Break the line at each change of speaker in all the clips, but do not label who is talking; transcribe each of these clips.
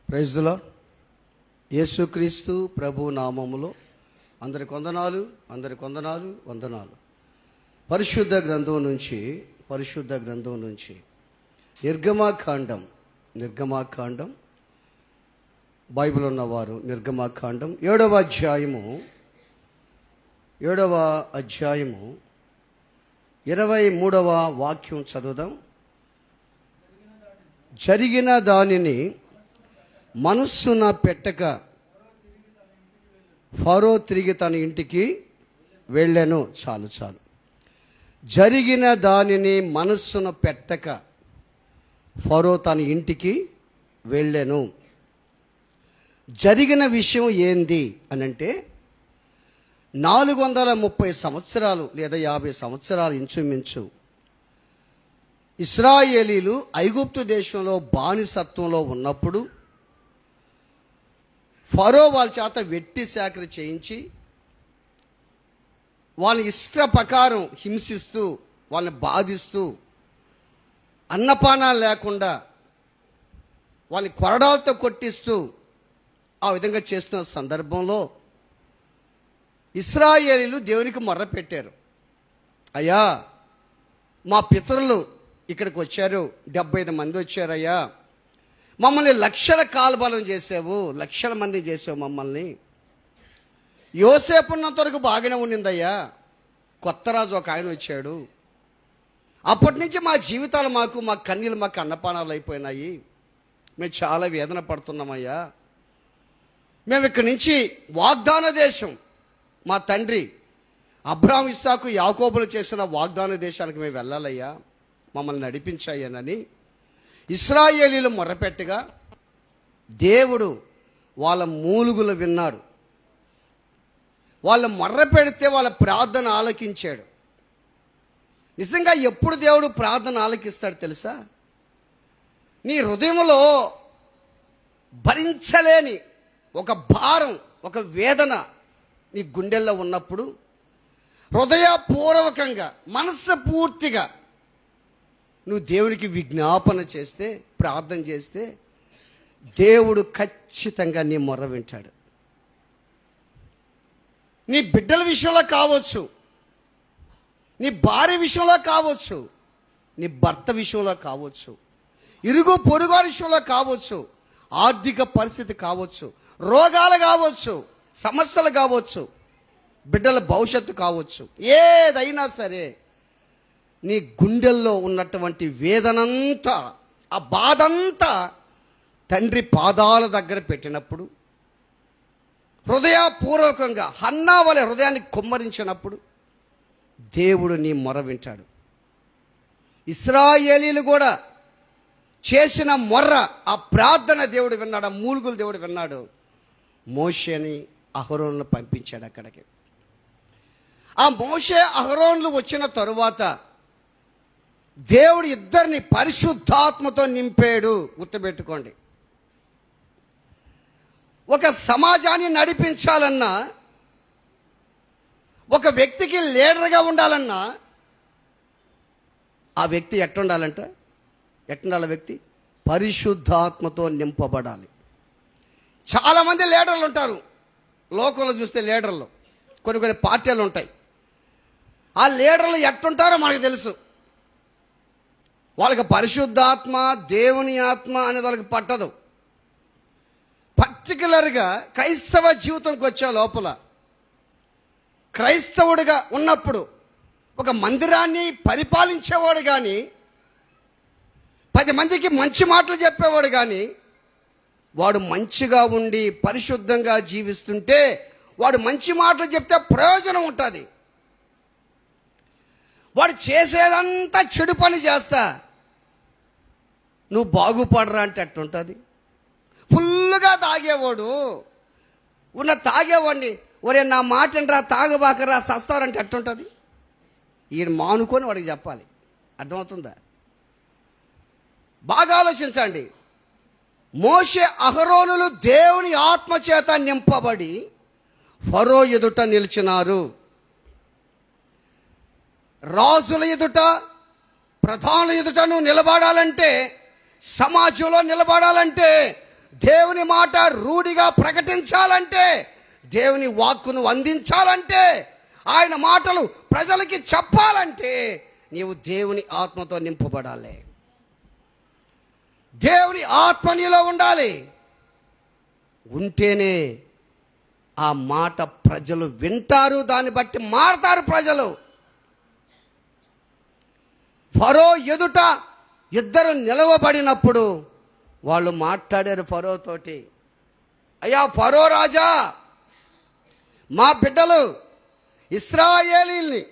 Praise the lord. యేసుక్రీస్తు ప్రభు నామములో అందరికి వందనాలు. పరిశుద్ధ గ్రంథం నుంచి నిర్గమాకాండం బైబిల్ ఉన్నవారు నిర్గమాకాండం 7వ అధ్యాయము 23వ వాక్యం చదువుదాం. జరిగిన దానిని మనస్సున పెట్టక ఫరో తిరిగి తన ఇంటికి వెళ్ళెను. చాలు. జరిగిన దానిని మనస్సున పెట్టక ఫరో తన ఇంటికి వెళ్ళెను. జరిగిన విషయం ఏంది అనంటే 430 సంవత్సరాలు లేదా 50 సంవత్సరాలు ఇంచుమించు ఇశ్రాయేలీలు ఐగుప్తు దేశంలో బానిసత్వంలో ఉన్నప్పుడు ఫరో వాళ్ళ చేత వెట్టి సేకరి చేయించి వాళ్ళ ఇష్ట ప్రకారం హింసిస్తూ వాళ్ళని బాధిస్తూ అన్నపానాలు లేకుండా వాళ్ళని కొరడాలతో కొట్టిస్తూ ఆ విధంగా చేస్తున్న సందర్భంలో ఇశ్రాయేలీలు దేవునికి మొర్ర పెట్టారు. అయ్యా, మా పితరులు ఇక్కడికి వచ్చారు, 75 మంది వచ్చారయ్యా, మమ్మల్ని లక్షల కాల్బలం చేసావు, లక్షల మంది చేసావు మమ్మల్ని. యోసేపు ఉన్నంత వరకు బాగానే ఉండిందయ్యా, కొత్త రాజు ఒక ఆయన వచ్చాడు, అప్పటి నుంచి మా జీవితాలు మా కన్నీళ్ళు మాకు అన్నపానాలు అయిపోయినాయి, మేము చాలా వేదన పడుతున్నామయ్యా. మేము ఇక్కడి నుంచి వాగ్దాన దేశం, మా తండ్రి అబ్రాహాము ఇస్సాకు యాకోబులు చేసిన వాగ్దాన దేశానికి మేము వెళ్ళాలయ్యా, మమ్మల్ని నడిపించాయనని ఇశ్రాయేలీలు మొర్రపెట్టగా దేవుడు వాళ్ళ మూలుగులు విన్నాడు. వాళ్ళ మొర్ర పెడితే వాళ్ళ ప్రార్థన ఆలకించాడు. నిజంగా ఎప్పుడు దేవుడు ప్రార్థన ఆలకిస్తాడు తెలుసా? నీ హృదయంలో భరించలేని ఒక భారం, ఒక వేదన నీ గుండెల్లో ఉన్నప్పుడు హృదయపూర్వకంగా మనస్ఫూర్తిగా నువ్వు దేవునికి విజ్ఞాపన చేస్తే, ప్రార్థన చేస్తే దేవుడు ఖచ్చితంగా నీ మొర్ర వింటాడు. నీ బిడ్డల విషయంలో కావచ్చు, నీ భార్య విషయంలో కావచ్చు, నీ భర్త విషయంలో కావచ్చు, ఇరుగు పొరుగు విషయంలో కావచ్చు, ఆర్థిక పరిస్థితి కావచ్చు, రోగాలు కావచ్చు, సమస్యలు కావచ్చు, బిడ్డల భవిష్యత్తు కావచ్చు, ఏదైనా సరే నీ గుండెల్లో ఉన్నటువంటి వేదనంతా, ఆ బాధంతా తండ్రి పాదాల దగ్గర పెట్టినప్పుడు, హృదయపూర్వకంగా హన్నా వలె హృదయాన్ని కుమ్మరించినప్పుడు దేవుడు నీ మొర వింటాడు. ఇశ్రాయేలీలు కూడా చేసిన మొర్ర, ఆ ప్రార్థన దేవుడు విన్నాడు, ఆ మూలుగులు దేవుడు విన్నాడు. మోషేని అహరోనులు పంపించాడు అక్కడికి. ఆ మోషే అహరోనులు వచ్చిన తరువాత దేవుడు ఇద్దరిని పరిశుద్ధాత్మతో నింపాడు. గుర్తుపెట్టుకోండి, ఒక సమాజాన్ని నడిపించాలన్నా, ఒక వ్యక్తికి లీడర్గా ఉండాలన్నా ఆ వ్యక్తి ఎట్టుండాలి వ్యక్తి పరిశుద్ధాత్మతో నింపబడాలి. చాలామంది లీడర్లు ఉంటారు లోకంలో చూస్తే, లీడర్లు కొన్ని పార్టీలు ఉంటాయి. ఆ లీడర్లు ఎట్టుంటారో మనకు తెలుసు. వాళ్ళకి పరిశుద్ధాత్మ, దేవుని ఆత్మ అనేది వాళ్ళకి పట్టదు. పర్టికులర్గా క్రైస్తవ జీవితంకి వచ్చే లోపల, క్రైస్తవుడిగా ఉన్నప్పుడు ఒక మందిరాన్ని పరిపాలించేవాడు కానీ, 10 మందికి మంచి మాటలు చెప్పేవాడు కానీ, వాడు మంచిగా ఉండి పరిశుద్ధంగా జీవిస్తుంటే వాడు మంచి మాటలు చెప్తే ప్రయోజనం ఉంటుంది. వాడు చేసేదంతా చెడు పని చేస్తా నువ్వు బాగుపడరా అంటే అట్టుంటుంది. ఫుల్గా తాగేవాడు తాగేవాడిని, ఒరే నా మాట ఏంట్రా, తాగబాకరా, సస్తారంటే అట్టుంటుంది. ఈయన మానుకొని వాడికి చెప్పాలి. అర్థమవుతుందా? బాగా ఆలోచించండి. మోషే అహరోనులు దేవుని ఆత్మచేత నింపబడి ఫరో ఎదుట నిలిచినారు. రాజుల ఎదుట, ప్రధానుల ఎదుట నువ్వు నిలబడాలంటే సమాజంలో నిలబడాలంటే, దేవుని మాట రూఢిగా ప్రకటించాలంటే, దేవుని వాక్కును అందించాలంటే, ఆయన మాటలు ప్రజలకి చెప్పాలంటే నీవు దేవుని ఆత్మతో నింపబడాలి. దేవుని ఆత్మ నీలో ఉండాలి. ఉంటేనే ఆ మాట ప్రజలు వింటారు, దాన్ని బట్టి మారతారు ప్రజలు. ఫరో ఎదుట ఇద్దరు నిలవబడినప్పుడు వాళ్ళు మాట్లాడారు ఫరోతోటి, అయ్యా ఫరో రాజా, మా బిడ్డలు ఇశ్రాయేలీల్ని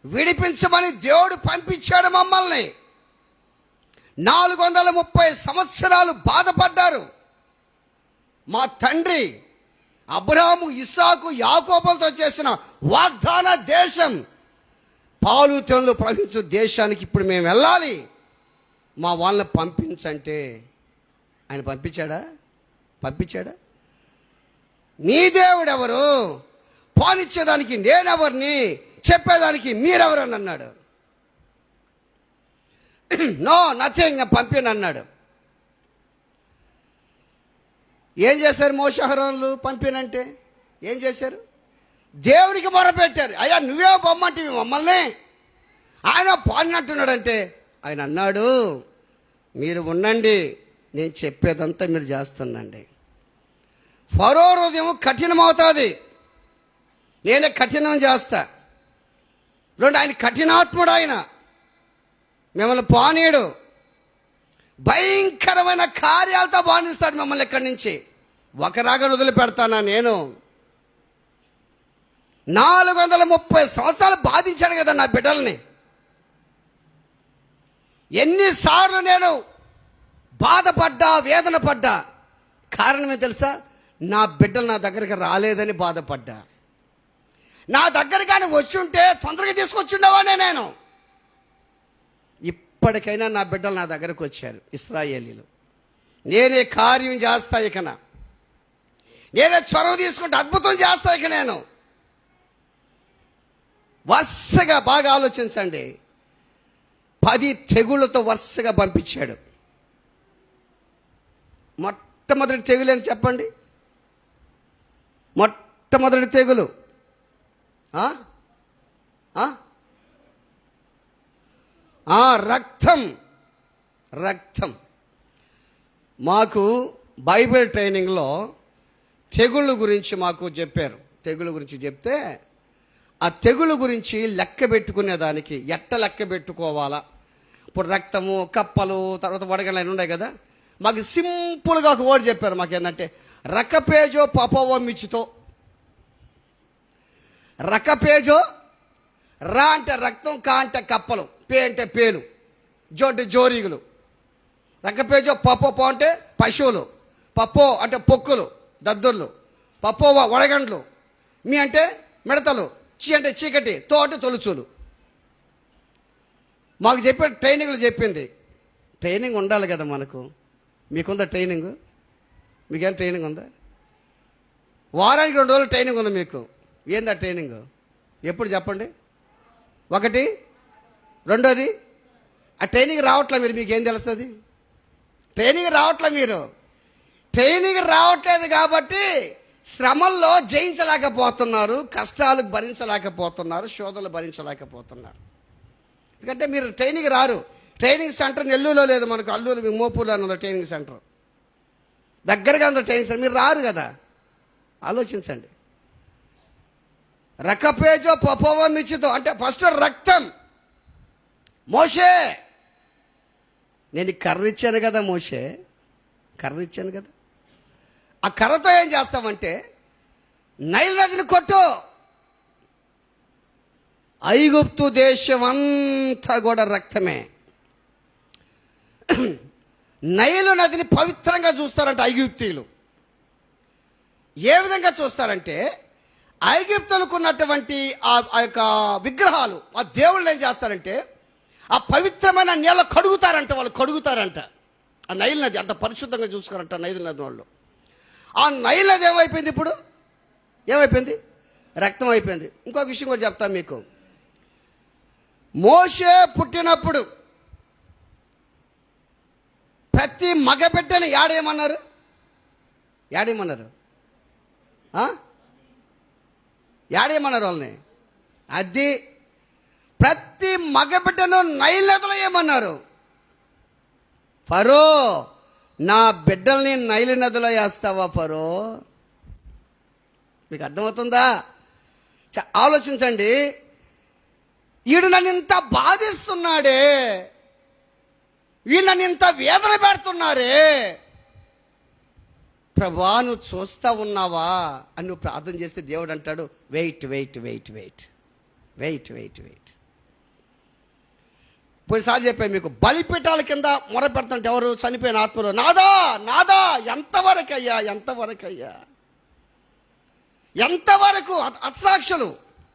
విడిపించమని దేవుడు పంపించాడు మమ్మల్ని. 430 సంవత్సరాలు బాధపడ్డారు. మా తండ్రి అబ్రహాము, ఇస్సాకు, యాకోబులతో చేసిన వాగ్దాన దేశం, పాలు తేనెలు ప్రవహించు దేశానికి ఇప్పుడు మేము వెళ్ళాలి, మా వాళ్ళని పంపించంటే ఆయన పంపించాడా? నీ దేవుడు ఎవరు? పాలించేదానికి నేనెవరిని? చెప్పేదానికి మీరెవరని అన్నాడు. నో నథింగ్, నేను పంపిన అన్నాడు. ఏం చేశారు మోషే అహరోనులు? పంపినంటే ఏం చేశారు? దేవునికి మొరపెట్టారు, అయ్యా నువ్వే పొమ్మంటివి మమ్మల్ని. ఆయన పాడినట్టున్నాడంటే ఆయన అన్నాడు, మీరు ఉండండి, నేను చెప్పేదంతా మీరు చేస్తున్నాండి. ఫరో హృదయం కఠినమవుతుంది, నేనే కఠినం చేస్తా. రెండు, ఆయన కఠినాత్ముడు, ఆయన మిమ్మల్ని పానీయుడు, భయంకరమైన కార్యాలతో బాధిస్తాడు మిమ్మల్ని. ఇక్కడి నుంచి ఒక రాగను వదిలిపెడతానా నేను? 430 సంవత్సరాలు బాధించాడు కదా నా బిడ్డల్ని. ఎన్నిసార్లు నేను బాధపడ్డా, వేదన పడ్డా. కారణమే తెలుసా? నా బిడ్డలు నా దగ్గరికి రాలేదని బాధపడ్డా. నా దగ్గర కానీ వచ్చి ఉంటే తొందరగా తీసుకొచ్చిండేవానే నేను. ఇప్పటికైనా నా బిడ్డలు నా దగ్గరకు వచ్చారు, ఇశ్రాయేలీలు. నేనే కార్యం చేస్తా, ఇక నేనే చొరవ తీసుకుంటే అద్భుతం చేస్తా. ఇక నేను వరుసగా బాగా ఆలోచించండి, 10 తెగుళ్ళతో వరుసగా పంపించాడు. మొట్టమొదటి తెగులు అని చెప్పండి. మొట్టమొదటి తెగులు రక్తం. మాకు బైబిల్ ట్రైనింగ్లో తెగుళ్ళ గురించి మాకు చెప్పారు. తెగుళ్ళ గురించి చెప్తే ఆ తెగుళ్ళ గురించి లెక్క పెట్టుకునేదానికి ఎట్ట లెక్క పెట్టుకోవాలా, ఇప్పుడు రక్తము, కప్పలు, తర్వాత వడగళ్ళు అని ఉన్నాయి కదా. మాకు సింపుల్గా ఒక వర్డ్ చెప్పారు. మాకు ఏంటంటే రకపేజో పపవో మిచితో. రకపేజో, రా అంటే రక్తం, కా అంటే కప్పలు, పే అంటే పేలు, జో అంటే జోరీగులు. రకపేజో పప్పో అంటే పశువులు, పప్పో అంటే పొక్కులు, దద్దుర్లు, పప్పో వడగండ్లు, మీ అంటే మిడతలు, చీ అంటే చీకటి, తో అంటే తొలుచులు. మాకు చెప్పే ట్రైనింగ్లు చెప్పింది. ట్రైనింగ్ ఉండాలి కదా మనకు. మీకుందా ట్రైనింగ్? మీకేం ట్రైనింగ్ ఉందా? వారానికి 2 రోజులు ట్రైనింగ్ ఉంది మీకు. ఏందా ట్రైనింగ్? ఎప్పుడు చెప్పండి? ఒకటి, రెండోది. ఆ ట్రైనింగ్ రావట్లే మీరు, మీకేం తెలుస్తుంది? ట్రైనింగ్ రావట్లే మీరు. ట్రైనింగ్ రావట్లేదు కాబట్టి శ్రమల్లో జయించలేకపోతున్నారు, కష్టాలు భరించలేకపోతున్నారు, శోధనలు భరించలేకపోతున్నారు. ఎందుకంటే మీరు ట్రైనింగ్ రారు. ట్రైనింగ్ సెంటర్ నెల్లూరులో లేదు మనకు, అల్లూరు మోపూర్లో ఉంది ట్రైనింగ్ సెంటర్, దగ్గరగా ఉంది ట్రైనింగ్ సెంటర్. మీరు రారు కదా. ఆలోచించండి. రకపేజో పపోవ మిచ్చితో అంటే ఫస్ట్ రక్తం. మోషే, నేను కర్ర ఇచ్చాను కదా మోషే, కర్ర ఇచ్చాను కదా. ఆ కర్రతో ఏం చేస్తామంటే నైల్ నదిని కొట్టు. ఐగుప్తు దేశం అంతా కూడా రక్తమే. నైలు నదిని పవిత్రంగా చూస్తారంట ఐగుప్తీయులు. ఏ విధంగా చూస్తారంటే ఐగుప్తులకు ఉన్నటువంటి ఆ యొక్క విగ్రహాలు, ఆ దేవుళ్ళు ఏం చేస్తారంటే ఆ పవిత్రమైన నీళ్ళ కడుగుతారంట. వాళ్ళు కడుగుతారంట. ఆ నైల్ నది అంత పరిశుద్ధంగా చూసుకోరంట నైల్ నది వాళ్ళు. ఆ నైల్ నది ఏమైపోయింది? ఇప్పుడు ఏమైపోయింది? రక్తం అయిపోయింది. ఇంకొక విషయం కూడా చెప్తాను మీకు. మోషే పుట్టినప్పుడు ప్రతి మగబిడ్డని యాడేమన్నారు? యాడేమన్నారు వాళ్ళని? అది ప్రతి మగబిడ్డను నైల్ నదిలో ఏమన్నారు? ఫరో, నా బిడ్డల్ని నైలు నదిలో వేస్తావా ఫరో? మీకు అర్థమవుతుందా? ఆలోచించండి. వీడు నన్ను ఇంత బాధిస్తున్నాడే, వీళ్ళు నన్ను ఇంత వేదన పెడుతున్నారే, ప్రభా నువ్వు చూస్తా ఉన్నావా అని నువ్వు ప్రార్థన చేస్తే దేవుడు అంటాడు, wait wait wait wait wait wait wait. పోయినసారి చెప్పాను మీకు, బలిపీఠాల కింద మొర పెడుతుంటే ఎవరు? చనిపోయిన ఆత్మలు. నాదా నాదా ఎంతవరకయ్యా, ఎంతవరకయ్యా, ఎంతవరకు?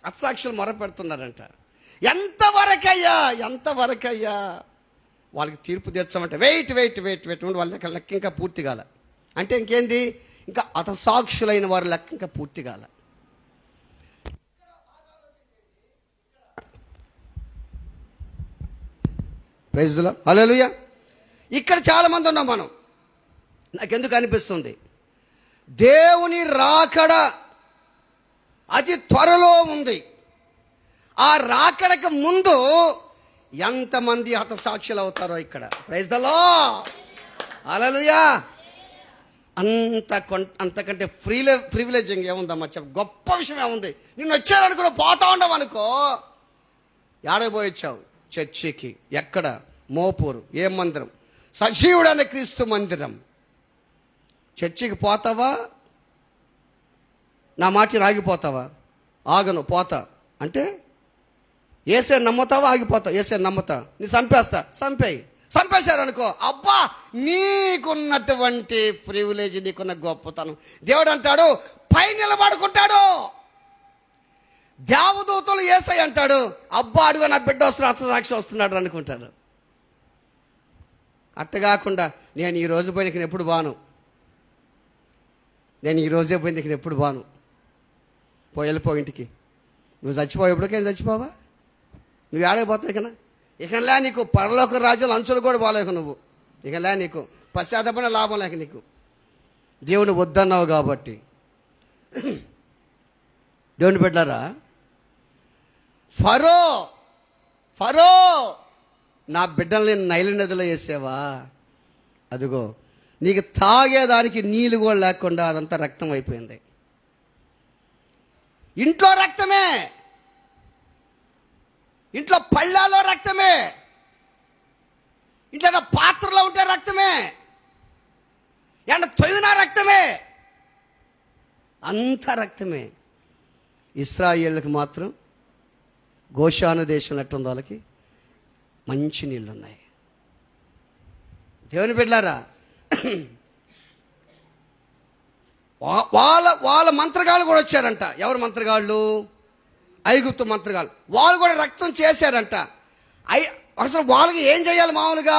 అత్సాక్షులు మొర పెడుతున్నారంట. ఎంతవరకయ్యా, ఎంతవరకయ్యా? వాళ్ళకి తీర్పు తీర్చమంటే వెయిట్ వెయిట్ వెయిట్ వెయిట్ వాళ్ళ లెక్క ఇంకా పూర్తి కాల. అంటే ఇంకేంది? ఇంకా హతసాక్షులైన వారి లెక్క ఇంకా పూర్తి కాల. ప్రైజ్ ది లార్డ్, హల్లెలూయా. ఇక్కడ చాలామంది ఉన్నాం మనం. నాకెందుకు అనిపిస్తుంది, దేవుని రాకడ అతి త్వరలో ఉంది. ఆ రాకడకు ముందు ఎంతమంది హతసాక్షులు అవుతారో ఇక్కడ. ప్రైజ్ ది లార్డ్, హల్లెలూయా. అంతకంటే ప్రివిలేజింగ్ ఏముందమ్మా? గొప్ప విషయం ఏముంది? నిన్ను వచ్చారనుకో, పోతా ఉండవు అనుకో. ఏడబోయొచ్చావు? చర్చికి. ఎక్కడ? మోపూరు. ఏ మందిరం? సజీవుడైన క్రీస్తు మందిరం. చర్చికి పోతావా? నా మాట ఆగిపోతావా? ఆగను, పోతా అంటే ఏసే నమ్ముతావా? ఆగిపోతావు. ఏసే నమ్ముతా, నీ చంపేస్తా. చంపేశారు అనుకో, అబ్బా నీకున్నటువంటి ప్రివిలేజ్, నీకున్న గొప్పతనం. దేవుడు అంటాడు పై నిలబడుకుంటాడు. దేవదూతలు యేసై అంటాడు, అబ్బా అడుగు నా బిడ్డ వస్తున్నాడు, హతసాక్షి వస్తున్నాడు అనుకుంటాడు. అట్టగాకుండా నేను ఈ రోజు పోయి నీకు ఎప్పుడు బాను, నేను ఈ రోజే పోయి నీకు ఎప్పుడు బాను, వెళ్ళిపో ఇంటికి. నువ్వు చచ్చిపోయేప్పటికేం చచ్చిపోవా? నువ్వు ఏడైపోతావు ఇకనా? ఇకలా నీకు పరలోక రాజ్యాలు అంచులు కూడా బాగాలేక నువ్వు ఇకలా నీకు పశ్చాత్తపడిన లాభం లేక నీకు. దేవుని వద్దన్నావు కాబట్టి. దేవుని బిడ్డలారా, ఫరో నా బిడ్డల్ని నైలు నదిలో వేసావా? అదిగో నీకు తాగేదానికి నీళ్ళు కూడా లేకుండా అదంతా రక్తం అయిపోయింది. ఇంట్లో రక్తమే, ఇంట్లో పళ్ళాలో రక్తమే, ఇంట్లో పాత్రలో ఉంటే రక్తమే, ఎండ తొయ్యినా రక్తమే, అంత రక్తమే. ఇశ్రాయేళ్ళకి మాత్రం గోషాను దేశం ఎట్టుంది, వాళ్ళకి మంచి నీళ్ళు ఉన్నాయి. దేవుని బిడ్డలారా, వాళ్ళ మంత్రగాళ్ళు కూడా వచ్చారంట. ఎవరు మంత్రగాళ్ళు? ఐగుప్తు మంత్రగాళ్ళు. వాళ్ళు కూడా రక్తం చేశారంట. అసలు వాళ్ళకి ఏం చేయాలి? మామూలుగా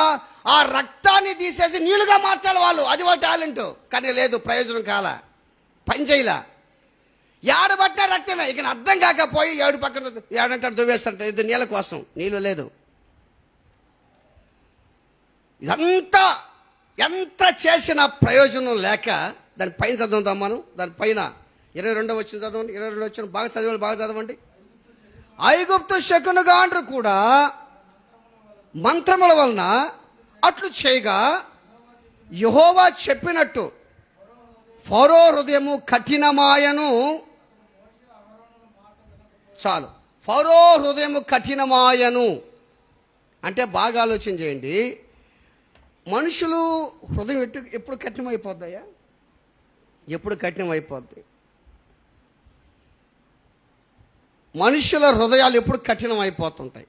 ఆ రక్తాన్ని తీసేసి నీళ్ళుగా మార్చాలి వాళ్ళు. అది వాళ్ళ టాలెంట్. కానీ లేదు, ప్రయోజనం కాల, పని చేయలా. ఏడబట్టిన రక్తమే. ఇక అర్థం కాకపోయి ఏడు పక్కన ఏడంటారు దువ్వేస్తారంట. ఇది నీళ్ళ కోసం, నీళ్ళు లేదు. ఇదంతా ఎంత చేసిన ప్రయోజనం లేక దాని పైన చదువుతాం మనం. దానిపైన 22వ వచనం చదవండి. 22వ వచనం బాగా చదవండి. ఐగుప్తు శకునగాండ్రు కూడా మంత్రముల వలన అట్లు చేయగా యెహోవా చెప్పినట్టు ఫరో హృదయము కఠినమాయను. చాలు, ఫరో హృదయము కఠినమాయను అంటే బాగా ఆలోచన చేయండి. మనుషులు హృదయం ఎప్పుడు కఠినమైపోద్దయ్యా? ఎప్పుడు కఠినమైపోద్ది? మనుషుల హృదయాలు ఎప్పుడు కఠినమైపోతుంటాయి.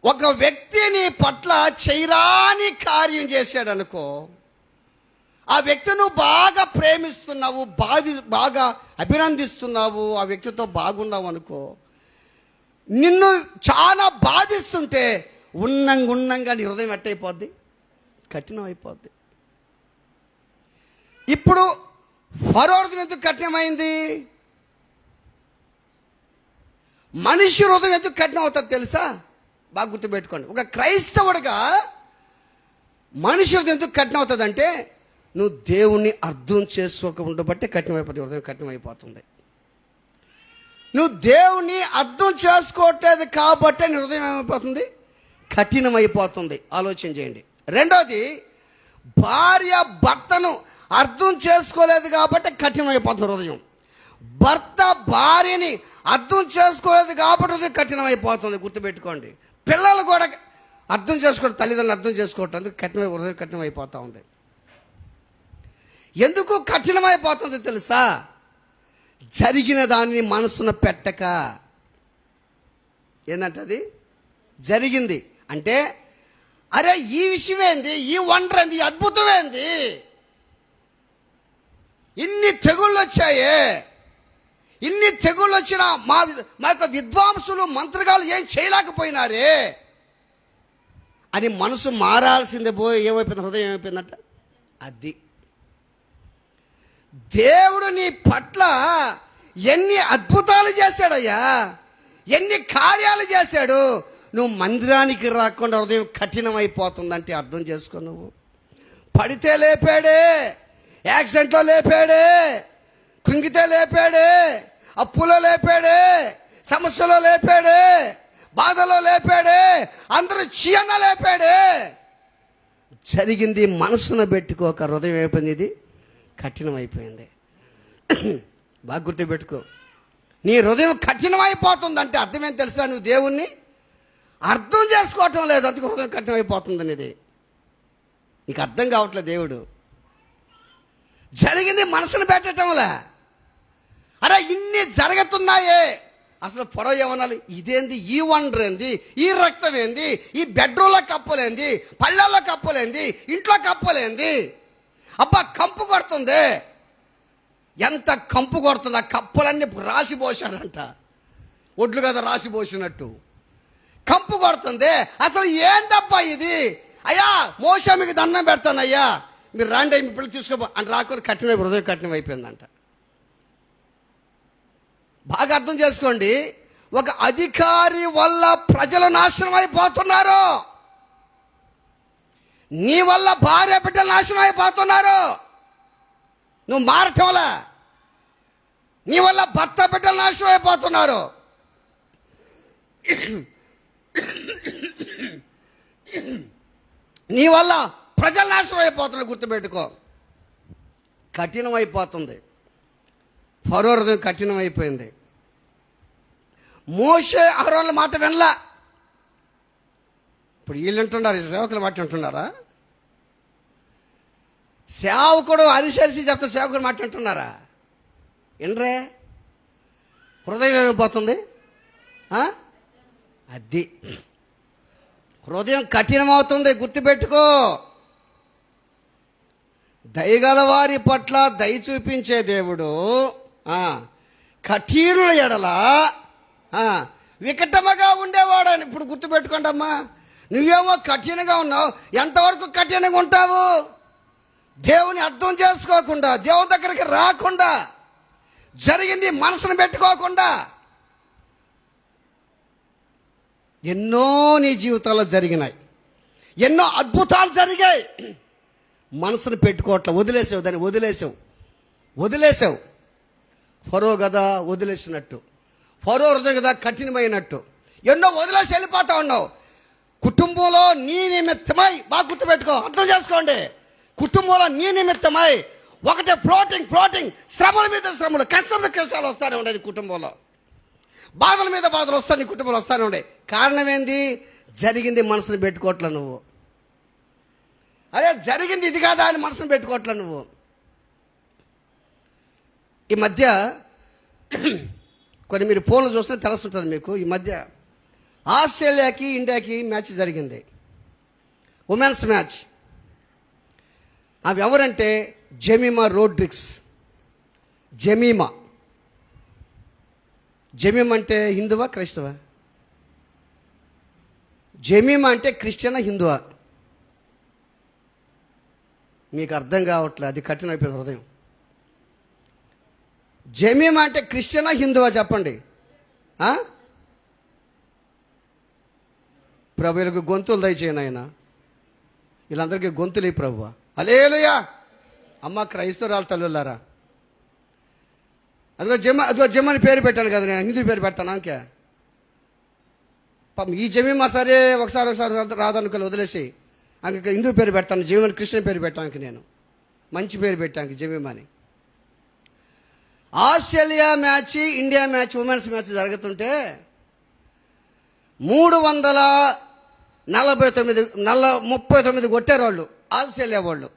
ఒక వ్యక్తి నీ పట్ల చేయరాని కార్యం చేశాడు అనుకో, ఆ వ్యక్తిని నువ్వు బాగా ప్రేమిస్తున్నావు, బాగా అభినందిస్తున్నావు, ఆ వ్యక్తితో బాగున్నావు అనుకో, నిన్ను చాలా బాధిస్తుంటే ఉన్నంగా నీ హృదయం ఎట్టయిపోద్ది? కఠినం అయిపోద్ది. ఇప్పుడు ఫరో హృదయం ఎందుకు కఠినమైంది? మనిషి హృదయం ఎందుకు కఠినం అవుతుంది తెలుసా? బాగా గుర్తుపెట్టుకోండి. ఒక క్రైస్తవుడిగా మనుషులకు ఎందుకు కఠినం అవుతుందంటే, నువ్వు దేవుణ్ణి అర్థం చేసుకోకుండా బట్టి కఠినమైపోతుంది, హృదయం కఠినమైపోతుంది. నువ్వు దేవుణ్ణి అర్థం చేసుకోవట్లేదు కాబట్టి నీ హృదయం ఏమైపోతుంది, కఠినమైపోతుంది. ఆలోచన చేయండి. రెండోది, భార్య భర్తను అర్థం చేసుకోలేదు కాబట్టి కఠినమైపోతుంది హృదయం. భర్త భార్యని అర్థం చేసుకోలేదు కాబట్టి హృదయం కఠినమైపోతుంది. గుర్తుపెట్టుకోండి. పిల్లలు కూడా అర్థం చేసుకోవడం, తల్లిదండ్రులు అర్థం చేసుకోవటం, అందుకు హృదయం కఠినమైపోతూ ఉంది. ఎందుకు కఠినమైపోతుంది తెలుసా? జరిగిన దానిని మనసున పెట్టక. ఏంటంటే అది జరిగింది అంటే, అరే ఈ విషయం ఏంది, ఈ వండర్ ఏంది, ఈ అద్భుతం ఏంది, ఇన్ని తెగుళ్ళు వచ్చాయే, ఇన్ని తెగుళ్ళు వచ్చిన మా యొక్క విద్వాంసులు మంత్రగాలు ఏం చేయలేకపోయినారే అని మనసు మారాల్సిందే. పోయి ఏమైపోయింది, హృదయం ఏమైపోయిందంట. అది దేవుడు నీ పట్ల ఎన్ని అద్భుతాలు చేశాడయ్యా, ఎన్ని కార్యాలు చేశాడు. నువ్వు మందిరానికి రాకుండా హృదయం కఠినమైపోతుందంటే అర్థం చేసుకో. నువ్వు పడితే లేపాడే, యాక్సిడెంట్లో లేపాడే, కృంగితే లేపాడే, అప్పులో లేపాడే, సమస్యలో లేపాడే, బాధలో లేపాడే, అందరూ చీయన్న లేపాడే. జరిగింది మనసున పెట్టుకోక హృదయం అయిపోయింది, ఇది కఠినమైపోయింది. బాగా గుర్తుపెట్టుకో. నీ హృదయం కఠినమైపోతుందంటే అర్థం ఏం తెలుసా? నువ్వు దేవుణ్ణి అర్థం చేసుకోవటం లేదు, అందుకు హృదయం కఠినమైపోతుంది అనేది నీకు అర్థం కావట్లేదు. దేవుడు జరిగింది మనసును పెట్టడంలే. అరే ఇన్ని జరుగుతున్నాయే, అసలు పొర ఏమనాలి, ఇదేంది, ఈ వండర్ ఏంది, ఈ రక్తం ఏంది, ఈ బెడ్రూమ్లో కప్పలేంది, పళ్ళల్లో కప్పలేంది, ఇంట్లో కప్పలేంది, అబ్బా కంపు కొడుతుంది. ఎంత కంపు కొడుతుంది, ఆ కప్పలన్నీ రాసిపోసారంట, ఒడ్లు కదా రాసిపోసినట్టు కంపు కొడుతుంది. అసలు ఏందబ్బా ఇది, అయ్యా మోసా మీకు దండం పెడతానయ్యా, మీరు రాండి మీ పిల్లలు తీసుకోబో అని రాకుండా కఠిన హృదయం కఠినమైపోయిందంట. బాగా అర్థం చేసుకోండి. ఒక అధికారి వల్ల ప్రజలు నాశనం అయిపోతున్నారు, నీ వల్ల భార్య బిడ్డలు నాశనం అయిపోతున్నారు. నువ్వు మారటంలా నీ వల్ల భర్త బిడ్డలు నాశనం అయిపోతున్నారు. నీ వల్ల ప్రజలు నాశనం అయిపోతున్నారు. గుర్తుపెట్టుకో, కఠినమైపోతుంది. ఫరో హృదయం కఠినమైపోయింది. మోషే అహరోనుల మాట వినలా. ఇప్పుడు వీళ్ళు వింటున్నారు, సేవకుల మాట వింటున్నారా? సేవకుడు అరిసరిసి చెప్తే సేవకుడు మాట వింటున్నారా? వినరే, హృదయం ఏమైపోతుంది. అది హృదయం కఠినమవుతుంది. గుర్తుపెట్టుకో. దయగల వారి పట్ల దయ చూపించే దేవుడు కఠినుల ఎడల వికటముగా ఉండేవాడని. ఇప్పుడు గుర్తుపెట్టుకోండి అమ్మా, నువ్వేమో కఠినంగా ఉన్నావు. ఎంతవరకు కఠినంగా ఉంటావు? దేవుని అర్థం చేసుకోకుండా, దేవుని దగ్గరికి రాకుండా, జరిగింది మనసును పెట్టుకోకుండా. ఎన్నో నీ జీవితాల్లో జరిగినాయి, ఎన్నో అద్భుతాలు జరిగాయి. మనసును పెట్టుకోవట్ల, వదిలేసావు, దాన్ని వదిలేసావు. ఫరో కదా వదిలేసినట్టు, ఫరో హృదయం కదా కఠినమైనట్టు ఎన్నో వదిలేసి వెళ్ళిపోతా ఉన్నావు. కుటుంబంలో నీ నిమిత్తమై, బాగా గుర్తుపెట్టుకో, అర్థం చేసుకోండి. కుటుంబంలో నీ నిమిత్తమై ఒకటే ఫ్లోటింగ్ శ్రమల మీద శ్రమలు, కష్టం మీద కష్టాలు వస్తానే ఉండేది కుటుంబంలో. బాధల మీద బాధలు వస్తాయి నీ కుటుంబంలో, వస్తానే ఉండే. కారణం ఏంది? జరిగింది మనసును పెట్టుకోవట్లే నువ్వు. అరే జరిగింది ఇది కాదా అని మనసును పెట్టుకోవట్లే నువ్వు. ఈ మధ్య కొన్ని మీరు ఫోన్లు చూస్తే తెలుస్తుంటుంది మీకు. ఈ మధ్య ఆస్ట్రేలియాకి ఇండియాకి మ్యాచ్ జరిగింది, ఉమెన్స్ మ్యాచ్. అవి ఎవరంటే జెమిమా రోడ్రిగ్స్. జెమిమా అంటే హిందువా క్రైస్తవా? జెమిమా అంటే క్రిస్టియనా హిందువా? మీకు అర్థం కావట్లేదు, అది కఠినమైపోయింది హృదయం. జెమిమా అంటే క్రిస్టియనా హిందువా చెప్పండి. ప్రభు వీళ్ళకి గొంతులు దయచేయను ఆయన, వీళ్ళందరికీ గొంతులు ప్రభువా. హల్లెలూయా. అమ్మ క్రైస్తవురాలు తల్లులారా, అదిగో జమ్మని పేరు పెట్టాను కదా, నేను హిందూ పేరు పెట్టాను అంకే. ఈ జమీమా సరే ఒకసారి రాదనుకో వదిలేసి అంక హిందూ పేరు పెట్టాను, జమీమని కృష్ణ పేరు పెట్టానికి నేను మంచి పేరు పెట్టాను జమీమాని. Australia match India match women's match జరుగుతుంటే 339 కొట్టారు వాళ్ళు. ఆస్ట్రేలియా వాళ్ళు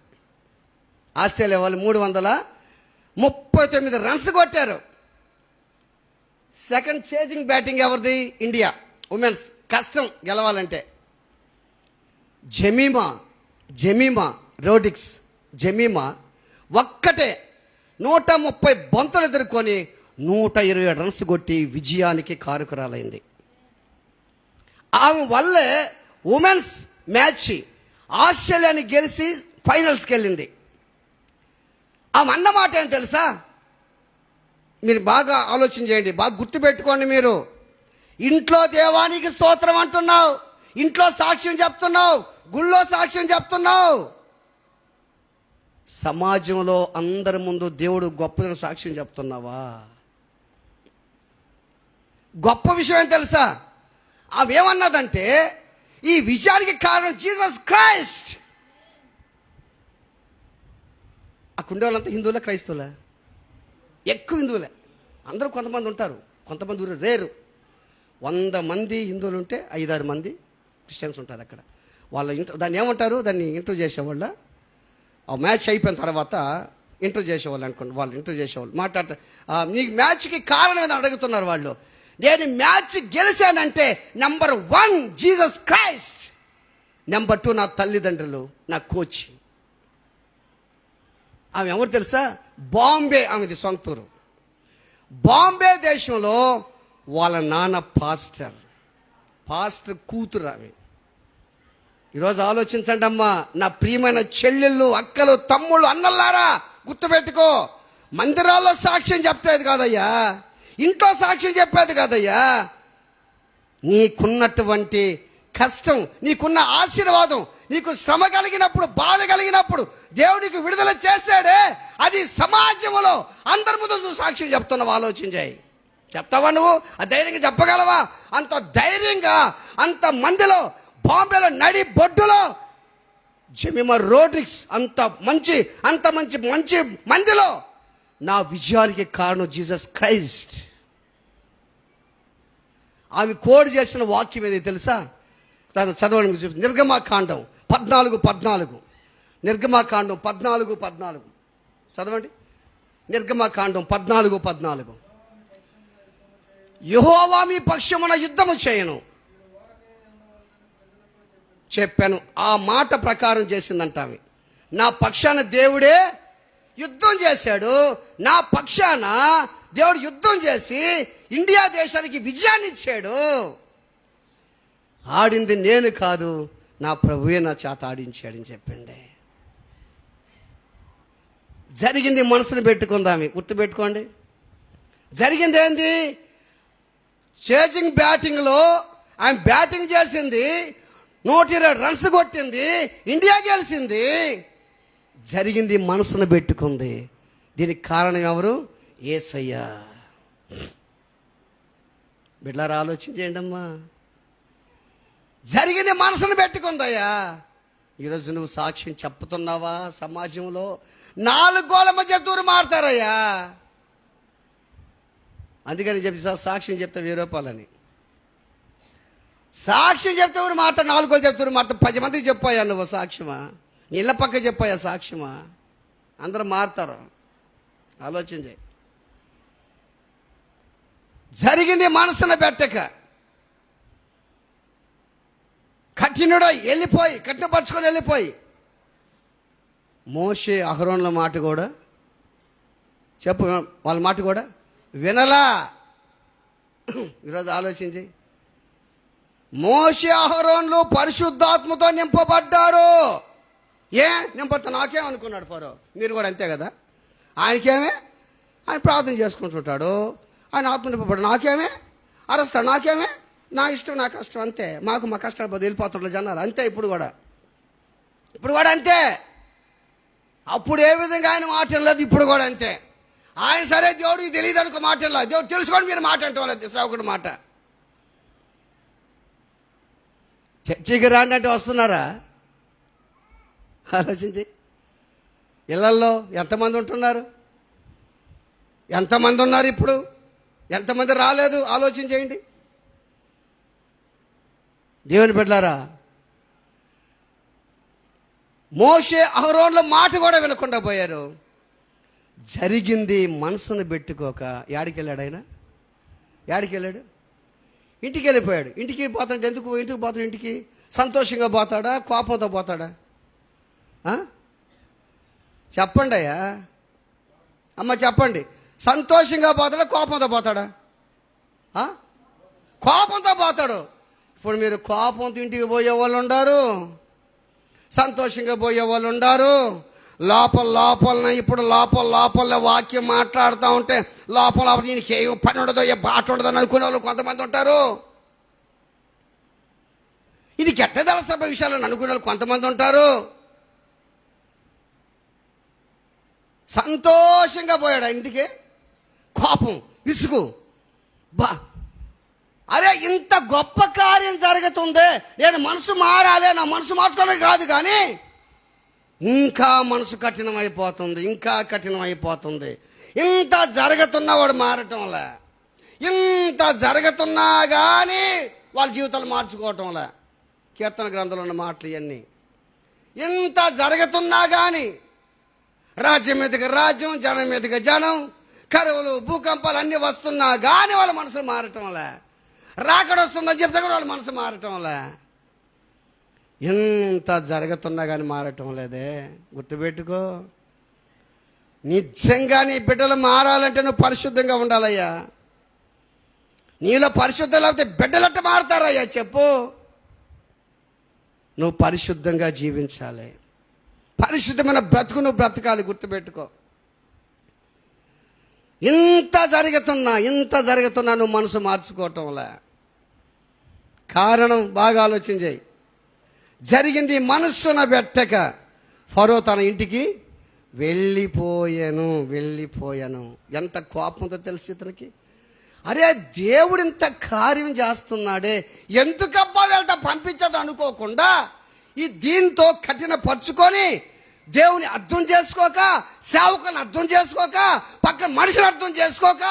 339 రన్స్ కొట్టారు. సెకండ్ చేజింగ్ బ్యాటింగ్ ఎవరిది? India women's. కష్టం గెలవాలంటే. జమీమా రోడ్రిగ్స్ ఒక్కటే 130 బంతులు ఎదుర్కొని 127 రన్స్ కొట్టి విజయానికి కారకురాలైంది. ఆమె వల్లే ఉమెన్స్ మ్యాచ్ ఆస్ట్రేలియాని గెలిచి ఫైనల్స్కి వెళ్ళింది. ఆమె అన్నమాట ఏం తెలుసా? మీరు బాగా ఆలోచన చేయండి, బాగా గుర్తుపెట్టుకోండి. మీరు ఇంట్లో దేవానికి స్తోత్రం అంటున్నావు, ఇంట్లో సాక్ష్యం చెప్తున్నావు, గుళ్ళో సాక్ష్యం చెప్తున్నావు, సమాజంలో అందరి ముందు దేవుడు గొప్పదని సాక్ష్యం చెప్తున్నావా? గొప్ప విషయం ఏం తెలుసా? ఆమె ఏమన్నదంటే, ఈ విజయానికి కారణం జీసస్ క్రైస్ట్. అక్కడ ఉండేవాళ్ళంతా హిందువులే క్రైస్తవులే? ఎక్కువ హిందువులే. అందరూ కొంతమంది ఉంటారు, కొంతమంది రేరు. 100 మంది హిందువులు ఉంటే 5-6 మంది క్రిస్టియన్స్ ఉంటారు అక్కడ. వాళ్ళ దాన్ని ఏమంటారు? దాన్ని ఇంటర్వ్యూ చేసేవాళ్ళ. ఆ మ్యాచ్ అయిపోయిన తర్వాత ఇంటర్వ్యూ చేసేవాళ్ళు అనుకోండి. వాళ్ళు ఇంటర్వ్యూ చేసేవాళ్ళు మాట్లాడతారు, నీకు మ్యాచ్కి కారణం ఏదో అడుగుతున్నారు వాళ్ళు. నేను మ్యాచ్ గెలిచానంటే నెంబర్ 1 జీసస్ క్రైస్ట్, నెంబర్ 2 నా తల్లిదండ్రులు, నా కోచ్. ఆమె ఎవరు తెలుసా? బాంబే, ఆమెది సొంతూరు. బాంబే దేశంలో వాళ్ళ నాన్న పాస్టర్ కూతురు ఆమె. ఈరోజు ఆలోచించండి అమ్మా, నా ప్రియమైన చెల్లెళ్ళు, అక్కలు, తమ్ముళ్ళు, అన్నల్లారా, గుర్తుపెట్టుకో. మందిరాల్లో సాక్ష్యం చెప్పేది కాదయ్యా, ఇంట్లో సాక్ష్యం చెప్పేది కాదయ్యా. నీకున్నటువంటి కష్టం, నీకున్న ఆశీర్వాదం, నీకు శ్రమ కలిగినప్పుడు, బాధ కలిగినప్పుడు దేవుడికి విడుదల చేశాడే, అది సమాజంలో అందరి ముందు సాక్ష్యం చెప్తున్నావు. ఆలోచన చేయి. చెప్తావా నువ్వు? ఆ ధైర్యంగా చెప్పగలవా? అంత ధైర్యంగా అంత మందిలో, బాంబేలో నడి బొడ్డులో జమీమా రోడ్రిగ్స్ అంత మంచి మందిలో నా విజయానికి కారణం జీసస్ క్రైస్ట్. ఆమె కోడ్ చేసిన వాక్యం ఏది తెలుసా? తను చదవడం నిర్గమాకాండం 14:14. నిర్గమాకాండం 14:14 చదవండి. నిర్గమాకాండం 14:14. యెహోవా మీ పక్షమున యుద్ధము చేయను చెప్పాను. ఆ మాట ప్రకారం చేసిందంట ఆమె. నా పక్షాన దేవుడే యుద్ధం చేశాడు. నా పక్షాన దేవుడు యుద్ధం చేసి ఇండియా దేశానికి విజయాన్ని ఇచ్చాడు. ఆడింది నేను కాదు, నా ప్రభువే నా చేత ఆడించాడని చెప్పింది. జరిగింది మనసును పెట్టుకుందామి, గుర్తుపెట్టుకోండి. జరిగింది ఏంది? చేజింగ్ బ్యాటింగ్లో ఆమె బ్యాటింగ్ చేసింది, 120 రన్స్ కొట్టింది, ఇండియా గెలిచింది. జరిగింది మనసును పెట్టుకుంది. దీనికి కారణం ఎవరు? యేసయ్య. బిడ్డలారా ఆలోచన చేయండి అమ్మా. జరిగింది మనసును పెట్టుకుందయ్యా. ఈరోజు నువ్వు సాక్ష్యం చెప్తున్నావా? సమాజంలో 4 గోళ్ల మధ్య దూరం మారుతారయ్యా. అందుకని చెప్పి సాక్ష్యం చెప్తే 1000 రూపాయలని. సాక్ష్యం చెప్తే ఊరు మాట, 4 గోళ్ళు చెప్తే ఊరు మాట. 10 మందికి చెప్పాయా నువ్వు సాక్ష్యమా? ఇళ్ళ పక్క చెప్పాయా సాక్ష్యమా? అందరూ మారుతారు. ఆలోచన చేయి. జరిగింది మనసున పెట్టక కట్టినపరుచుకొని వెళ్ళిపోయి మోషే అహరోన్ల మాట కూడా చెప్పు, వాళ్ళ మాట కూడా వినలా. ఈరోజు ఆలోచించి, మోషే అహరోన్లు పరిశుద్ధాత్మతో నింపబడ్డారు. నింపడతా నాకేం అనుకున్నాడు ఫరో? మీరు కూడా అంతే కదా. ఆయనకేమే? ఆయన ప్రార్థన చేసుకుంటుంటాడు, ఆయన ఆత్మ నింపబడ్డాడు. నాకేమే? అరస్తాడు, నాకేమే? నా ఇష్టం నా కష్టం అంతే, మాకు మా కష్టాలు పోతే వెళ్ళిపోతుంటారు జనాలు అంతే. ఇప్పుడు కూడా అంతే. అప్పుడు ఏ విధంగా ఆయన మాట లేదు, ఇప్పుడు కూడా అంతే. ఆయన సరే దేవుడికి తెలియదు అనుకో, మాట లేదు. దేవుడు తెలుసుకోండి మీరు మాట అంటే వాళ్ళ సేవకుడి మాట. చర్చికి రాండి అంటే వస్తున్నారా? ఆలోచించి ఇళ్ళల్లో ఎంతమంది ఉంటున్నారు? ఎంతమంది ఉన్నారు ఇప్పుడు? ఎంతమంది రాలేదు? ఆలోచన చేయండి. దేవుని బిడ్డలారా, మోషే అహరోన్ల మాట కూడా వినకుండా పోయారు. జరిగింది మనసును పెట్టుకోక యాడికి వెళ్ళాడు ఆయన? యాడికి వెళ్ళాడు? ఇంటికి వెళ్ళిపోయాడు. ఇంటికి పోతాడు. ఎందుకు ఇంటికి పోతాడు? ఇంటికి సంతోషంగా పోతాడా, కోపంతో పోతాడా? చెప్పండి అయ్యా, అమ్మ చెప్పండి. సంతోషంగా పోతాడా, కోపంతో పోతాడా? కోపంతో పోతాడు. ఇప్పుడు మీరు కోపంతో ఇంటికి పోయే వాళ్ళు ఉండారు, సంతోషంగా పోయే వాళ్ళు ఉండారు. లోపలనే ఇప్పుడు లోపల వాక్యం మాట్లాడుతూ ఉంటే లోపల దీనికి ఏం పని ఉండదో, ఏ బాట ఉండదో అని అనుకునే వాళ్ళు కొంతమంది ఉంటారు. ఇది గెట్టదల సభ విషయాలను అనుకునే వాళ్ళు కొంతమంది ఉంటారు. సంతోషంగా పోయాడు ఇంటికి, కోపం, విసుగు. అరే ఇంత గొప్ప కార్యం జరుగుతుంది, నేను మనసు మారాలి, నా మనసు మార్చుకోవడం కాదు, కానీ ఇంకా మనసు కఠినమైపోతుంది, ఇంకా కఠినమైపోతుంది. ఇంత జరుగుతున్నా వాడు మారటంలే, ఇంత జరుగుతున్నా కానీ వాళ్ళ జీవితాలు మార్చుకోవటంలే. కీర్తన గ్రంథంలో ఉన్న మాటలు ఇవన్నీ. ఇంత జరుగుతున్నా కానీ రాజ్యం మీదకి రాజ్యం, జనం మీదకి జనం, కరువులు, భూకంపాలు అన్నీ వస్తున్నా కానీ వాళ్ళ మనసు మారటంలే. రాకడ వస్తుందని చెప్తే కూడా వాళ్ళ మనసు మారటంలే. ఎంత జరుగుతున్నా కానీ మారటం లేదే. గుర్తుపెట్టుకో, నిజంగా నీ బిడ్డలు మారాలంటే నువ్వు పరిశుద్ధంగా ఉండాలయ్యా. నీలో పరిశుద్ధం లేకపోతే బిడ్డలట్ట మారుతారయ్యా చెప్పు. నువ్వు పరిశుద్ధంగా జీవించాలి, పరిశుద్ధమైన బ్రతుకు నువ్వు బ్రతకాలి. గుర్తుపెట్టుకో, ఇంత జరుగుతున్నా నువ్వు మనసు మార్చుకోవటంలే. కారణం బాగా ఆలోచన చేయి. జరిగింది మనస్సున పెట్టక ఫరో తన ఇంటికి వెళ్ళిపోయాను. ఎంత కోపంతో తెలిసి ఇతనికి, అరే దేవుడు ఇంత కార్యం చేస్తున్నాడే, ఎందుకబ్బా వెళ్తా పంపించదు అనుకోకుండా ఈ దీంతో కఠిన పరుచుకొని దేవుని అర్థం చేసుకోక, సేవకుని అర్థం చేసుకోక, పక్కన మనుషులు అర్థం చేసుకోక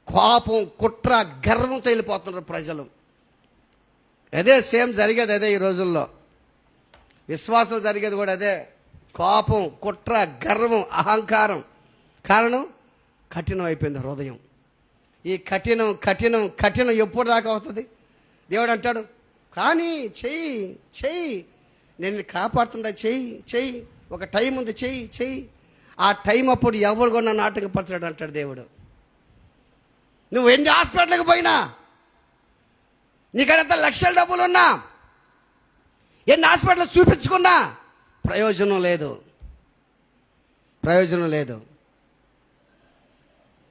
కోపం, కుట్ర, గర్వంతో వెళ్ళిపోతున్నారు ప్రజలు. అదే సేమ్ జరిగేది అదే ఈ రోజుల్లో. విశ్వాసం జరిగేది కూడా అదే. కోపం, కుట్ర, గర్వం, అహంకారం. కారణం కఠినం అయిపోయింది హృదయం. ఈ కఠినం ఎప్పుడు దాకా అవుతుంది? దేవుడు అంటాడు, కానీ చెయ్యి నేను కాపాడుతుందా, చెయ్యి ఒక టైం ఉంది, చెయ్యి. ఆ టైం అప్పుడు ఎవరు కూడా నన్ను ఆటంకపరచాడు అంటాడు దేవుడు. నువ్వు ఎన్ని హాస్పిటల్కి పోయినా, నీకడంత లక్షల డబ్బులు ఉన్నా, ఎన్ని హాస్పిటల్ చూపించుకున్నా ప్రయోజనం లేదు.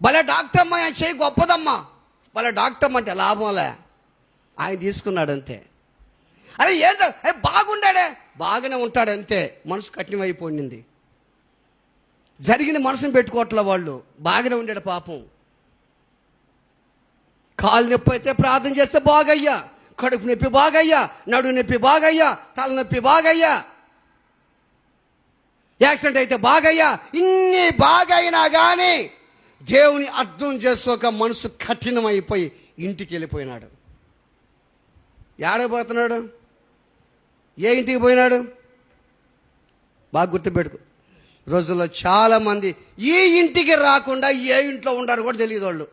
భలే డాక్టర్ అమ్మ, ఆయన చేయి గొప్పదమ్మా, భలే డాక్టర్ అమ్మ అంటే లాభంలే, ఆయన తీసుకున్నాడు అంతే. అరే బాగుండాడే, బాగానే ఉంటాడు అంతే. మనసు కఠినమైపోయింది. జరిగింది మనసుని పెట్టుకోవట్లే వాళ్ళు. బాగానే ఉండాడు పాపం. కాలు నొప్పి అయితే ప్రార్థన చేస్తే బాగయ్యా, కడుపు నొప్పి బాగయ్యా, నడుము నొప్పి బాగయ్యా, తలనొప్పి బాగయ్యా, యాక్సిడెంట్ అయితే బాగయ్యా. ఇన్ని బాగైనా కానీ దేవుని అర్థం చేసుకోక మనసు కఠినమైపోయి ఇంటికి వెళ్ళిపోయినాడు. ఏడపోతున్నాడు? ఏ ఇంటికి పోయినాడు? బాగా గుర్తుపెట్టుకో. రోజుల్లో చాలామంది ఈ ఇంటికి రాకుండా ఏ ఇంట్లో ఉండారు కూడా తెలియదు వాళ్ళు.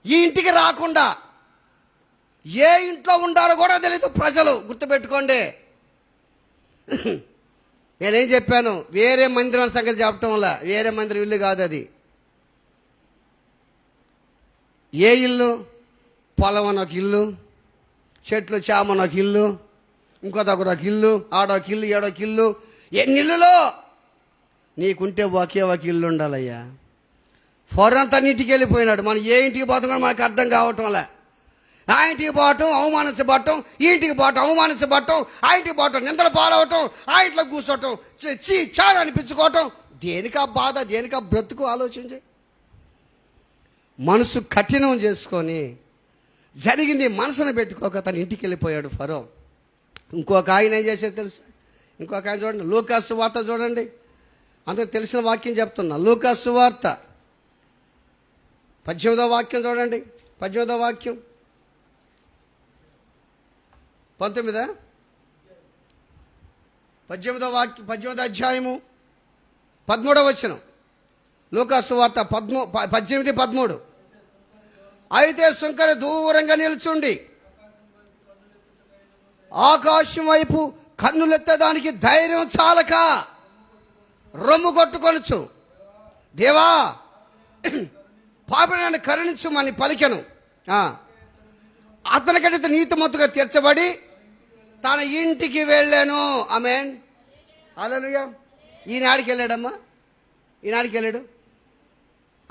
ఈ ఇంటికి రాకుండా ఏ ఇంట్లో ఉండారో కూడా తెలియదు ప్రజలు. గుర్తుపెట్టుకోండి. నేనేం చెప్పాను, వేరే మందిరం సంగతి చెప్పటం వల్ల, వేరే మందిరం ఇల్లు కాదు అది. ఏ ఇల్లు? పొలం అని ఒక ఇల్లు, చెట్లు చేమని ఒక ఇల్లు, ఇంకో దగ్గర ఒక ఇల్లు, ఆడొక ఇల్లు, ఏడొక ఇల్లు. ఎన్ని ఇల్లులో నీకుంటే ఒకే ఒక ఇల్లు ఉండాలయ్యా. ఫరో అంతా ఇంటికి వెళ్ళిపోయినాడు. మనం ఏ ఇంటికి పోతాం మనకు అర్థం కావటంలే. ఆ ఇంటికి పోవటం అవమానించబడటం, ఈ ఇంటికి పోవటం అవమానించబడటం, ఆ ఇంటికి పోవటం నిందలు పాలవటం, ఆ ఇంట్లో కూర్చోవటం, చారు అనిపించుకోవటం. దేనికా బాధ, దేనికా బ్రతుకు ఆలోచించి మనసు కఠినం చేసుకొని జరిగింది మనసును పెట్టుకోక తన ఇంటికి వెళ్ళిపోయాడు ఫరో. ఇంకొక ఆయన ఏం చేశారు తెలుసా? ఇంకొక ఆయన చూడండి, లూకా సువార్త చూడండి. అందరికి తెలిసిన వాక్యం చెప్తున్నా. లూకా సువార్త 18వ వాక్యం చూడండి. 18వ వాక్యం 19 18వ వాక్యం 18వ అధ్యాయము 13వ వచనం. లూకా సువార్త 18:13. అయితే సుంకరి దూరంగా నిల్చుండి ఆకాశం వైపు కన్నులెత్తడానికి ధైర్యం చాలక రొమ్ము కొట్టుకొనొచ్చు. దేవా, పాపిని నన్ను కరుణించుమని పలికెను. అతనికంటే నీతిమంతుగా తీర్చబడి తన ఇంటికి వెళ్ళాను. ఆమేన్, హల్లెలూయా. ఈనాడికి వెళ్ళాడమ్మా, ఈనాడికి వెళ్ళాడు.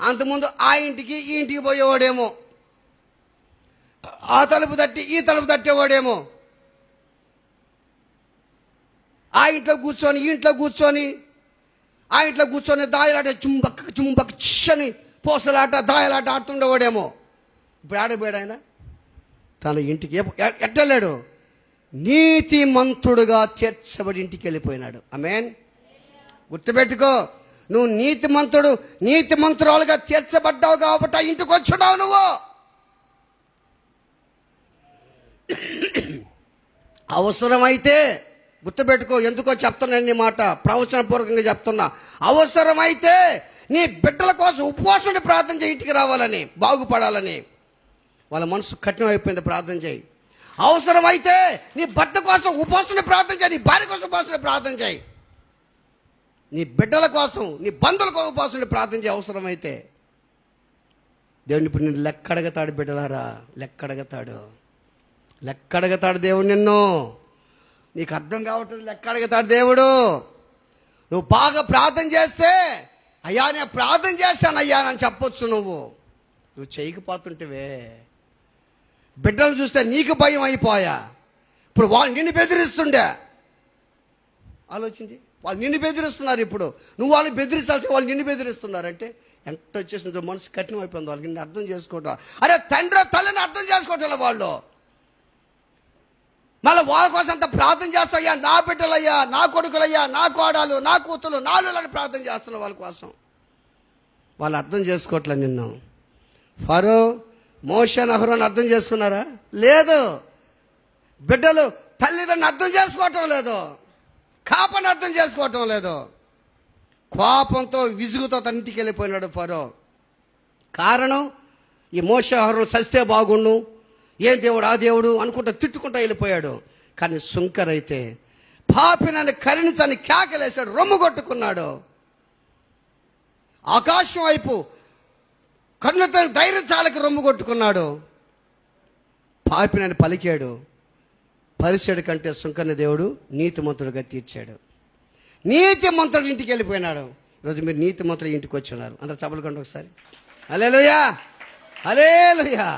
అంతకుముందు ఆ ఇంటికి ఈ ఇంటికి పోయేవాడేమో, ఆ తలుపు తట్టి ఈ తలుపు తట్టేవాడేమో, ఆ ఇంట్లో కూర్చొని ఈ ఇంట్లో కూర్చొని ఆ ఇంట్లో కూర్చొని దాయలాట చుంబక్ అని పోసలాట దాయలాట ఆడుతుండేవాడేమో. ఇప్పుడు ఆడపోయాడు ఆయన తన ఇంటికి. ఎట్టెళ్ళాడు? నీతిమంతుడుగా తీర్చబడి ఇంటికి వెళ్ళిపోయినాడు. ఆమేన్. గుర్తుపెట్టుకో, నువ్వు నీతిమంతురాలుగా తీర్చబడ్డావు కాబట్టి ఆ ఇంటికి వచ్చున్నావు నువ్వు. అవసరమైతే గుర్తుపెట్టుకో, ఎందుకో చెప్తున్నాను నీ మాట, ప్రవచనపూర్వకంగా చెప్తున్నా. అవసరమైతే నీ బిడ్డల కోసం ఉపవాసం ప్రార్థన చేయి, ఇంటికి రావాలని, బాగుపడాలని. వాళ్ళ మనసు కఠినం అయిపోయింది, ప్రార్థన చేయి. అవసరమైతే నీ భర్త కోసం ఉపవాసం ప్రార్థన చేయి, నీ భార్య కోసం ఉపవాసం ప్రార్థన చేయి, నీ బిడ్డల కోసం, నీ బంధువుల కోసం ఉపవాసం ప్రార్థన చేయి. అవసరమైతే దేవుని ఇప్పుడు నిన్ను లెక్కడగతాడు. బిడ్డలారా, లెక్కడగతాడు దేవుడు నిన్ను. నీకు అర్థం కావట్లేదు, లెక్కడగతాడు దేవుడు. నువ్వు బాగా ప్రార్థన చేస్తే, అయ్యా నేను ప్రార్థన చేశాను అయ్యా అని చెప్పొచ్చు. నువ్వు చేయకపోతుంటేవే. బిడ్డలు చూస్తే నీకు భయం అయిపోయా. ఇప్పుడు వాళ్ళు నిన్ను బెదిరిస్తుండే. ఆలోచించి, వాళ్ళు నిన్ను బెదిరిస్తున్నారు. ఇప్పుడు నువ్వు వాళ్ళని బెదిరించాల్సి, వాళ్ళు నిన్ను బెదిరిస్తున్నారంటే ఎంత వచ్చేసిందో మనసు కఠినం అయిపోయింది. వాళ్ళకి నిన్ను అర్థం చేసుకోవటం. అరే తండ్రి తల్లిని అర్థం చేసుకోవటం వాళ్ళు. మళ్ళీ వాళ్ళ కోసం అంత ప్రార్థన చేస్తాయ్యా, నా బిడ్డలయ్యా, నా కొడుకులయ్యా, నా కోడలు, నా కూతురు, నాలుగులని ప్రార్థన చేస్తున్నా వాళ్ళ కోసం. వాళ్ళు అర్థం చేసుకోవట్లే నిన్ను. ఫరో, మోషే, అహరోను అర్థం చేసుకున్నారా? లేదు. బిడ్డలు తల్లిదండ్రులు అర్థం చేసుకోవటం లేదు, కాపని అర్థం చేసుకోవటం లేదు. కోపంతో విసుగుతో తన ఇంటికి వెళ్ళిపోయినాడు ఫరో. కారణం, ఈ మోషే అహరోను చస్తే బాగుండు, ఏం దేవుడు ఆ దేవుడు అనుకుంటా తిట్టుకుంటా వెళ్ళిపోయాడు. కానీ సుంకరైతే పాపి నన్ను కరుణించని కేకలేశాడు, రొమ్ము కొట్టుకున్నాడు. ఆకాశం వైపు కన్నుతో ధైర్యం చాలకి రొమ్ము కొట్టుకున్నాడు. పాపి నన్ను పలికాడు. పరిసేడు కంటే సుంకని దేవుడు నీతిమంతుడుగా తీర్చాడు. నీతిమంతుడు ఇంటికి వెళ్ళిపోయినాడు. ఈరోజు మీరు నీతిమంతుడు ఇంటికి వచ్చి ఉన్నారు. అందరు చప్పలు కొండ ఒకసారి. హల్లెలూయా, హల్లెలూయా.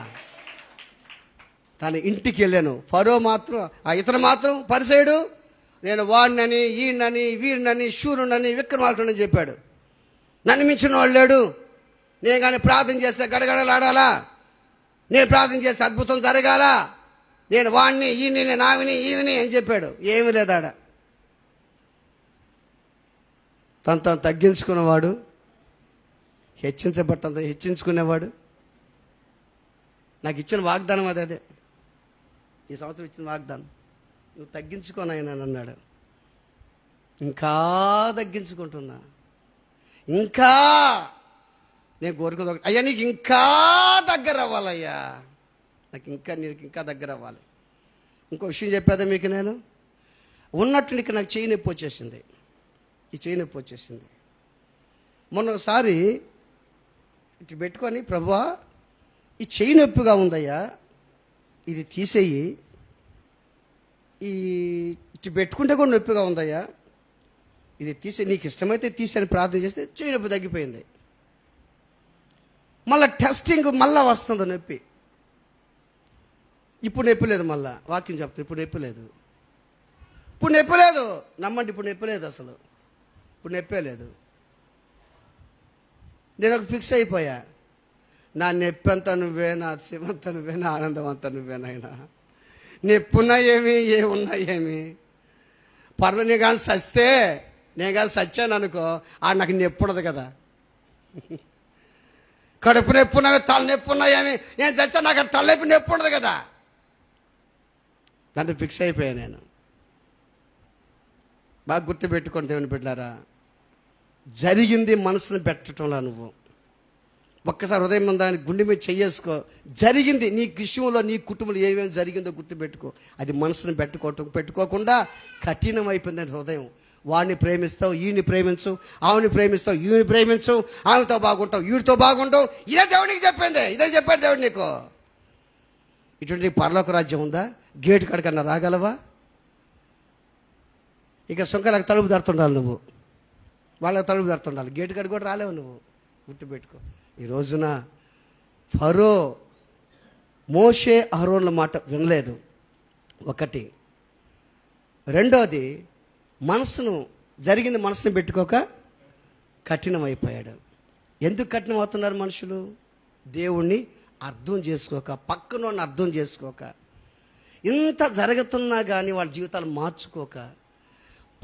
తన ఇంటికి వెళ్ళాను. ఫరో మాత్రం, ఇతను మాత్రం పరిసేయుడు, నేను వాడినని, ఈయనని, వీరినని, శూరునని, విక్రమార్కుడని చెప్పాడు. నన్ను మించిన వాడు లేడు. నేను కానీ ప్రార్థన చేస్తే గడగడలాడాలా, నేను ప్రార్థన చేస్తే అద్భుతం జరగాల, నేను వాడిని, ఈయన్ని, నావిని, ఈవిని అని చెప్పాడు. ఏమీ లేదాడ. తను తగ్గించుకున్నవాడు, హెచ్చించుకునేవాడు. నాకు ఇచ్చిన వాగ్దానం అదే. ఈ సంవత్సరం ఇచ్చిన వాగ్దానం, నువ్వు తగ్గించుకోనైనా అన్నాడు. ఇంకా తగ్గించుకుంటున్నా. ఇంకా నేను కోరుకుంది, అయ్యా నీకు ఇంకా దగ్గర అవ్వాలయ్యా, నీకు ఇంకా దగ్గర అవ్వాలి. ఇంకో విషయం చెప్పేదా మీకు, నేను ఉన్నట్టు నీకు నాకు చెయ్యి నొప్పి వచ్చేసింది. ఈ చెయ్యి నొప్పి వచ్చేసింది. మొన్న ఒకసారి ఇటు పెట్టుకొని, ప్రభువా ఈ చెయ్యి నొప్పిగా ఉందయ్యా, ఇది తీసేయి, ఈ ఇటు పెట్టుకుంటే కూడా నొప్పిగా ఉందయ్యా, ఇది తీసే, నీకు ఇష్టమైతే తీసేని ప్రార్థన చేస్తే చెయ్యి నొప్పి తగ్గిపోయింది. మళ్ళీ టెస్టింగ్ మళ్ళీ వస్తుంది నొప్పి. ఇప్పుడు నొప్పి లేదు, మళ్ళీ వాక్యం చెప్తాను, ఇప్పుడు నొప్పి లేదు, ఇప్పుడు నొప్పి లేదు, నమ్మండి, ఇప్పుడు నొప్పి లేదు, అసలు ఇప్పుడు నొప్పే లేదు. నేను ఒక ఫిక్స్ అయిపోయా, నా నొప్పి అంతా నువ్వే, నా శివంతా నువ్వే, నా ఆనందం అంతా నువ్వే నాయన. నొప్పున్నా ఏమి, ఏమున్నా ఏమి, పర్వ నీ కానీ సస్తే, నేను కానీ సచ్చాను అనుకో, నాకు నొప్పి ఉండదు కదా. కడుపు నొప్పి ఉన్నావే, తల నొప్పి ఉన్నాయేమి, నేను చస్తే నాకు తలనొప్పి నొప్పి ఉండదు కదా. దాంట్లో ఫిక్స్ అయిపోయా నేను. బాగా గుర్తుపెట్టుకోండి దేవుని బిడ్డలారా, జరిగింది మనసును పెట్టడంలా నువ్వు ఒక్కసారి హృదయం ఉందని గుండె మీద చెయ్యేసుకో. జరిగింది నీ విషయంలో, నీ కుటుంబంలో ఏమేమి జరిగిందో గుర్తుపెట్టుకో. అది మనసును పెట్టుకోకుండా కఠినం అయిపోయిందని హృదయం. వాడిని ప్రేమిస్తావు, ఈయన్ని ప్రేమించు, ఆవుని ప్రేమిస్తావు, ఈయని ప్రేమించు, ఆమెతో బాగుంటావు, వీడితో బాగుంటావు. ఇదే దేవుడికి చెప్పింది, ఇదే చెప్పాడు దేవుడు నీకు. ఇటువంటి పరలోక రాజ్యం ఉందా? గేటు కాడికన్నా రాగలవా? ఇక సుంకలకు తలుపు దడుతుండాలి నువ్వు, వాళ్ళకి తలుపు దడుతుండాలి, గేటు కాడికి కూడా రాలేవు నువ్వు. గుర్తుపెట్టుకో. ఈ రోజున ఫరో మోషే అహరోన్ల మాట వినలేదు, ఒకటి. రెండోది, జరిగింది మనసును పెట్టుకోక కఠినం అయిపోయాడు. ఎందుకు కఠినం అవుతున్నారు మనుషులు? దేవుణ్ణి అర్థం చేసుకోక, పక్కన అర్థం చేసుకోక, ఇంత జరుగుతున్నా కానీ వాళ్ళ జీవితాలు మార్చుకోక,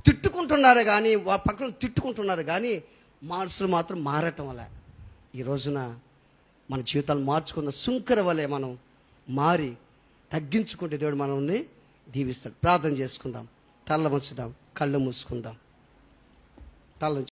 తిట్టుకుంటున్నారు కానీ, వాళ్ళ పక్కన తిట్టుకుంటున్నారు కానీ మనసులు మాత్రం మారటం వల్ల ఈ రోజున మన జీవితాలు మార్చుకున్న సుంకర వలె మనం మారి తగ్గించుకుంటే దేవుడు మనల్ని దీవిస్తాడు. ప్రార్థన చేసుకుందాం, తల్ల వంచుదాం, కళ్ళు మూసుకుందాం, తల్ల